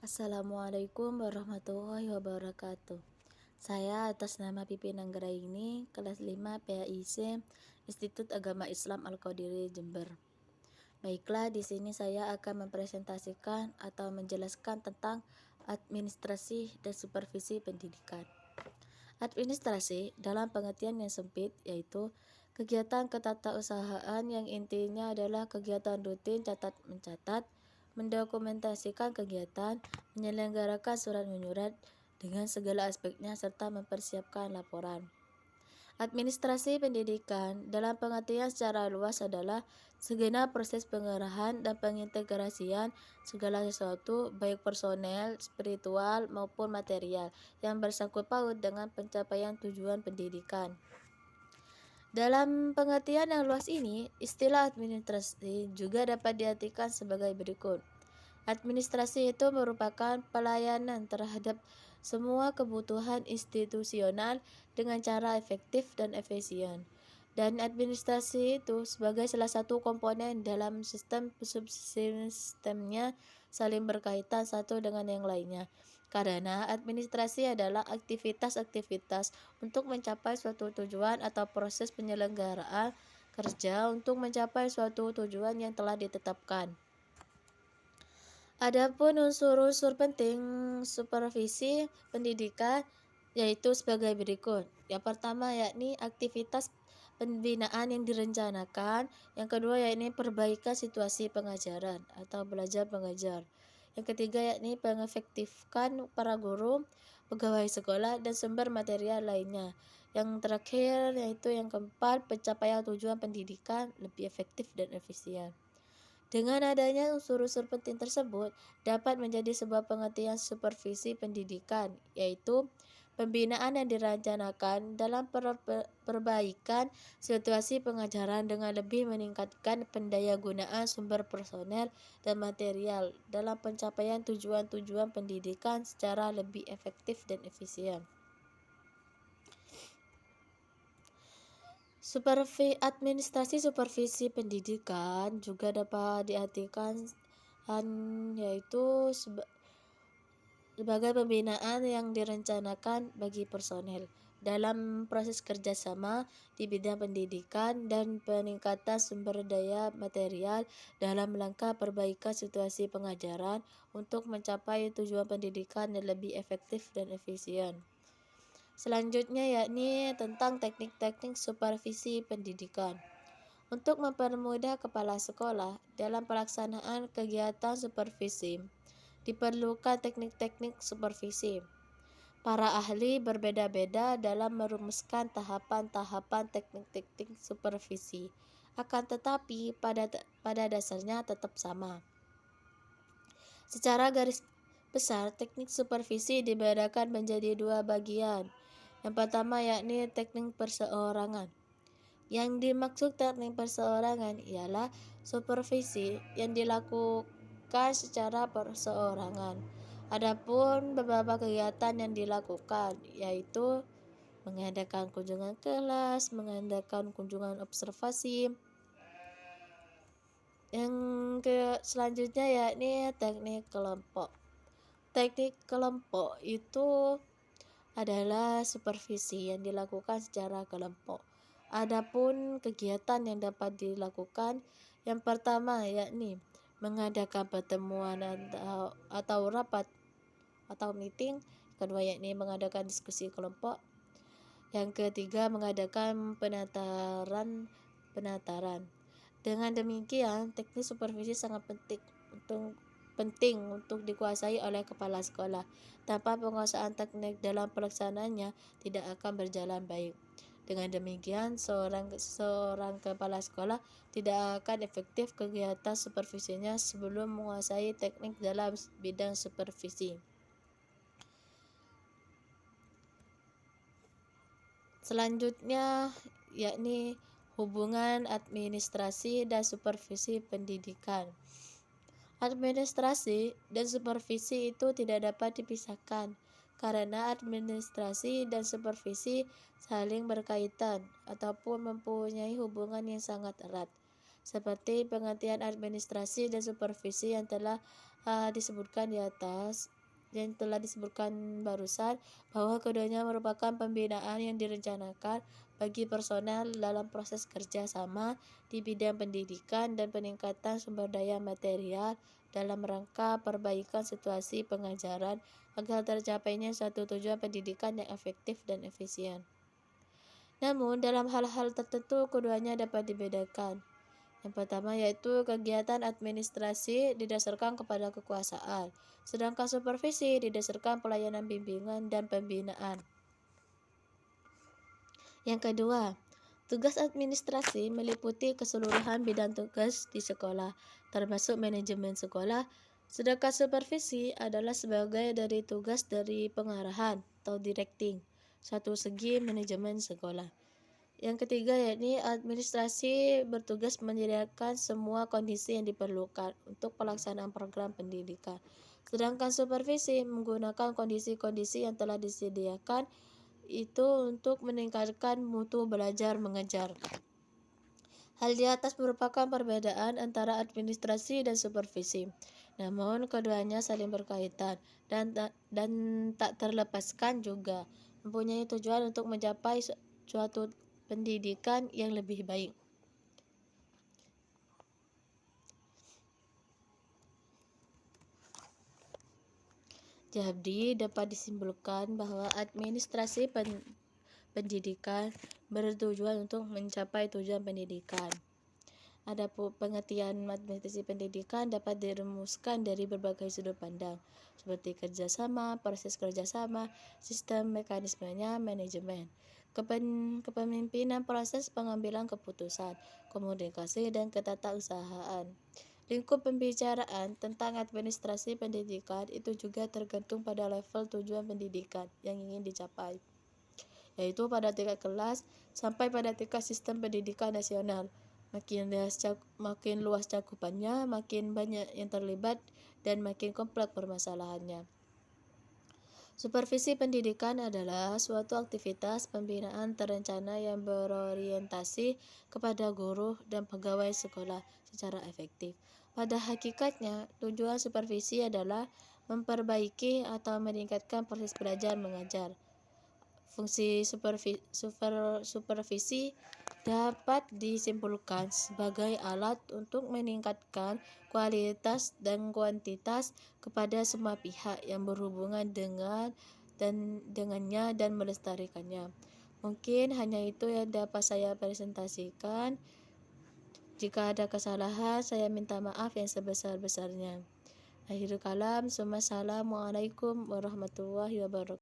Assalamualaikum warahmatullahi wabarakatuh. Saya atas nama Pipin Anggraini, kelas 5 PAIC, Institut Agama Islam Al-Qadiri, Jember. Baiklah, di sini saya akan mempresentasikan atau menjelaskan tentang administrasi dan supervisi pendidikan. Administrasi dalam pengertian yang sempit yaitu kegiatan ketatausahaan yang intinya adalah kegiatan rutin catat-mencatat, mendokumentasikan kegiatan, menyelenggarakan surat menyurat dengan segala aspeknya serta mempersiapkan laporan. Administrasi pendidikan dalam pengertian secara luas adalah segenap proses pengerahan dan pengintegrasian segala sesuatu baik personel, spiritual maupun material yang bersangkut paut dengan pencapaian tujuan pendidikan. Dalam pengertian yang luas ini, istilah administrasi juga dapat diartikan sebagai berikut. Administrasi itu merupakan pelayanan terhadap semua kebutuhan institusional dengan cara efektif dan efisien. Dan administrasi itu sebagai salah satu komponen dalam sistem subsistemnya saling berkaitan satu dengan yang lainnya. Karena administrasi adalah aktivitas-aktivitas untuk mencapai suatu tujuan atau proses penyelenggaraan kerja untuk mencapai suatu tujuan yang telah ditetapkan. Adapun unsur-unsur penting supervisi pendidikan yaitu sebagai berikut. Yang pertama yakni aktivitas pembinaan yang direncanakan. Yang kedua yakni perbaikan situasi pengajaran atau belajar mengajar. Yang ketiga yakni pengefektifkan para guru, pegawai sekolah dan sumber material lainnya. Yang terakhir yaitu yang keempat, pencapaian tujuan pendidikan lebih efektif dan efisien. Dengan adanya unsur-unsur penting tersebut, dapat menjadi sebuah pengertian supervisi pendidikan, yaitu pembinaan yang direncanakan dalam perbaikan situasi pengajaran dengan lebih meningkatkan pendayagunaan sumber personel dan material dalam pencapaian tujuan-tujuan pendidikan secara lebih efektif dan efisien. Administrasi supervisi pendidikan juga dapat diartikan yaitu sebagai pembinaan yang direncanakan bagi personel dalam proses kerjasama di bidang pendidikan dan peningkatan sumber daya material dalam langkah perbaikan situasi pengajaran untuk mencapai tujuan pendidikan yang lebih efektif dan efisien. Selanjutnya yakni tentang teknik-teknik supervisi pendidikan. Untuk mempermudah kepala sekolah dalam pelaksanaan kegiatan supervisi, diperlukan teknik-teknik supervisi. Para ahli berbeda-beda dalam merumuskan tahapan-tahapan teknik-teknik supervisi, akan tetapi pada dasarnya tetap sama. Secara garis besar, teknik supervisi dibedakan menjadi dua bagian. Yang pertama yakni teknik perseorangan. Yang dimaksud teknik perseorangan ialah supervisi yang dilakukan secara perseorangan. Adapun beberapa kegiatan yang dilakukan yaitu mengadakan kunjungan kelas, mengadakan kunjungan observasi. Yang selanjutnya yakni teknik kelompok. Teknik kelompok itu adalah supervisi yang dilakukan secara kelompok. Adapun kegiatan yang dapat dilakukan yang pertama yakni mengadakan pertemuan atau rapat atau meeting. Kedua yakni mengadakan diskusi kelompok. Yang ketiga mengadakan penataran. Dengan demikian, teknik supervisi sangat penting untuk dikuasai oleh kepala sekolah. Tanpa penguasaan teknik dalam pelaksanaannya tidak akan berjalan baik. Dengan demikian, seorang kepala sekolah tidak akan efektif kegiatan supervisinya sebelum menguasai teknik dalam bidang supervisi. Selanjutnya yakni hubungan administrasi dan supervisi pendidikan. Administrasi dan supervisi itu tidak dapat dipisahkan karena administrasi dan supervisi saling berkaitan ataupun mempunyai hubungan yang sangat erat. Seperti pengertian administrasi dan supervisi yang telah disebutkan di atas, yang telah disebutkan barusan, bahwa keduanya merupakan pembinaan yang direncanakan bagi personel dalam proses kerja sama di bidang pendidikan dan peningkatan sumber daya material dalam rangka perbaikan situasi pengajaran agar tercapainya suatu tujuan pendidikan yang efektif dan efisien. Namun, dalam hal-hal tertentu keduanya dapat dibedakan. Yang pertama yaitu kegiatan administrasi didasarkan kepada kekuasaan, sedangkan supervisi didasarkan pelayanan bimbingan dan pembinaan. Yang kedua, tugas administrasi meliputi keseluruhan bidang tugas di sekolah, termasuk manajemen sekolah, sedangkan supervisi adalah sebagai dari tugas dari pengarahan atau directing, satu segi manajemen sekolah. Yang ketiga yakni administrasi bertugas menyediakan semua kondisi yang diperlukan untuk pelaksanaan program pendidikan. Sedangkan supervisi menggunakan kondisi-kondisi yang telah disediakan itu untuk meningkatkan mutu belajar mengajar. Hal di atas merupakan perbedaan antara administrasi dan supervisi. Namun keduanya saling berkaitan dan tak terlepaskan juga mempunyai tujuan untuk mencapai suatu pendidikan yang lebih baik. Jadi dapat disimpulkan bahwa administrasi pendidikan bertujuan untuk mencapai tujuan pendidikan. Adapun pengertian administrasi pendidikan dapat dirumuskan dari berbagai sudut pandang, seperti kerjasama, proses kerjasama, sistem mekanismenya, manajemen, kepemimpinan, proses pengambilan keputusan, komunikasi, dan ketatausahaan. Lingkup pembicaraan tentang administrasi pendidikan itu juga tergantung pada level tujuan pendidikan yang ingin dicapai, yaitu pada tingkat kelas sampai pada tingkat sistem pendidikan nasional. Makin luas cakupannya, makin banyak yang terlibat, dan makin kompleks permasalahannya. Supervisi pendidikan adalah suatu aktivitas pembinaan terencana yang berorientasi kepada guru dan pegawai sekolah secara efektif. Pada hakikatnya, tujuan supervisi adalah memperbaiki atau meningkatkan proses belajar mengajar. Fungsi supervisi dapat disimpulkan sebagai alat untuk meningkatkan kualitas dan kuantitas kepada semua pihak yang berhubungan dengannya dan melestarikannya. Mungkin hanya itu yang dapat saya presentasikan. Jika ada kesalahan, saya minta maaf yang sebesar-besarnya. Akhirul kalam, Assalamualaikum warahmatullahi wabarakatuh.